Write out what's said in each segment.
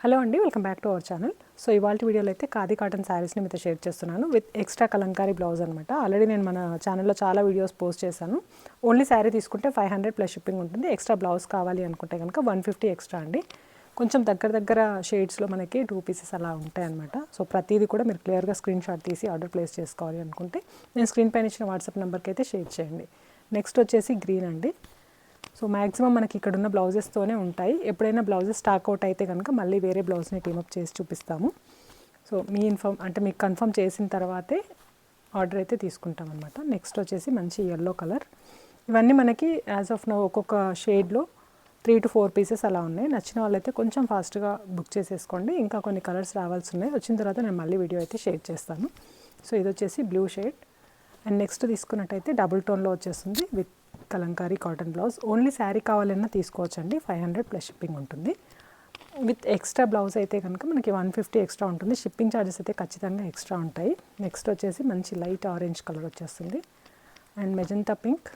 Hello అండి, welcome back to our channel. So ఇవాళ వీడియోలో అయితే ఖాదీ కాటన్ శారీస్ని మీతో షేర్ చేస్తున్నాను విత్ ఎక్స్ట్రా కలంకారీ బ్లౌజ్ అనమాట. ఆల్రెడీ నేను మన ఛానల్లో చాలా వీడియోస్ పోస్ట్ చేశాను. ఓన్లీ శారీ తీసుకుంటే 500 ప్లస్ షిప్పింగ్ ఉంటుంది. ఎక్స్ట్రా బ్లౌజ్ కావాలి అనుకుంటే కనుక 150 ఎక్స్ట్రా అండి. కొంచెం దగ్గర షేడ్స్లో మనకి 2 పీసెస్ అలా ఉంటాయి అనమాట. సో ప్రతిదీ కూడా మీరు క్లియర్గా స్క్రీన్ షాట్ తీసి ఆర్డర్ ప్లేస్ చేసుకోవాలి అనుకుంటే నేను స్క్రీన్ పైన ఇచ్చిన వాట్సాప్ నెంబర్కి అయితే షేర్ చేయండి. నెక్స్ట్ వచ్చేసి గ్రీన్ అండి. సో మ్యాక్సిమం మనకి ఇక్కడ ఉన్న బ్లౌజెస్తోనే ఉంటాయి. ఎప్పుడైనా బ్లౌజెస్ స్టాక్ అవుట్ అయితే కనుక మళ్ళీ వేరే బ్లౌజ్ని టీమప్ చేసి చూపిస్తాము. సో మీకు కన్ఫర్మ్ చేసిన తర్వాతే ఆర్డర్ అయితే తీసుకుంటాం అనమాట. నెక్స్ట్ వచ్చేసి మంచి ఎల్లో కలర్. ఇవన్నీ మనకి యాజ్ ఆఫ్ నౌ ఒక్కొక్క షేడ్లో 3 to 4 పీసెస్ అలా ఉన్నాయి. నచ్చిన వాళ్ళైతే కొంచెం ఫాస్ట్గా బుక్ చేసేసుకోండి. ఇంకా కొన్ని కలర్స్ రావాల్సి ఉన్నాయి. వచ్చిన తర్వాత నేను మళ్ళీ వీడియో అయితే షేర్ చేస్తాను. సో ఇది వచ్చేసి బ్లూ షేడ్. అండ్ నెక్స్ట్ తీసుకున్నట్టయితే డబుల్ టోన్లో వచ్చేస్తుంది with Kalamkari cotton blouse. Only sari కావాలన్నా తీసుకోవచ్చండి. 500 ప్లస్ షిప్పింగ్ ఉంటుంది. విత్ ఎక్స్ట్రా బ్లౌజ్ అయితే కనుక మనకి 150 ఎక్స్ట్రా ఉంటుంది. షిప్పింగ్ ఛార్జెస్ అయితే ఖచ్చితంగా ఎక్స్ట్రా ఉంటాయి. నెక్స్ట్ వచ్చేసి మంచి లైట్ ఆరెంజ్ కలర్ వచ్చేస్తుంది. And magenta pink.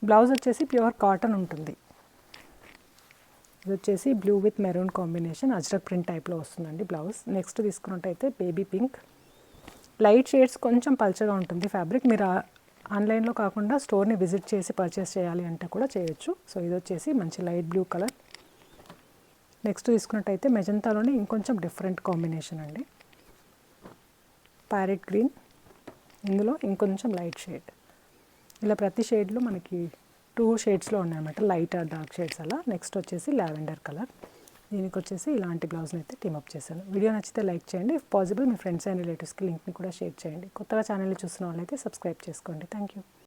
బ్లౌజ్ వచ్చేసి ప్యూర్ కాటన్ ఉంటుంది. ఇది వచ్చేసి blue with maroon combination Ajrak print టైప్లో వస్తుందండి బ్లౌజ్. నెక్స్ట్ తీసుకున్నట్టయితే బేబీ పింక్. లైట్ షేడ్స్ కొంచెం పల్చగా ఉంటుంది ఫ్యాబ్రిక్. మీరు ఆన్లైన్లో కాకుండా స్టోర్ని విజిట్ చేసి పర్చేస్ చేయాలి అంటే కూడా చేయొచ్చు. సో ఇది వచ్చేసి మంచి లైట్ బ్లూ కలర్. నెక్స్ట్ తీసుకున్నట్టయితే మెజంతాలోనే ఇంకొంచెం డిఫరెంట్ కాంబినేషన్ అండి. ప్యారెట్ గ్రీన్, ఇందులో ఇంకొంచెం లైట్ షేడ్. ఇలా ప్రతి షేడ్లో మనకి 2 షేడ్స్లో ఉన్నాయన్నమాట, లైట్ ఆర్ డార్క్ షేడ్స్ అలా. నెక్స్ట్ వచ్చేసి లావెండర్ కలర్. దీనికి వచ్చేసి ఇలాంటి బ్లౌజ్ని అయితే టీమప్ చేశాను. వీడియో నచ్చితే లైక్ చేయండి. If possible me friends and రిలేటివ్స్కి లింక్ని కూడా షేర్ చేయండి. కొత్తగా ఛానల్ని చూస్తున్న వాళ్ళైతే సబ్స్క్రైబ్ చేసుకోండి. Thank you.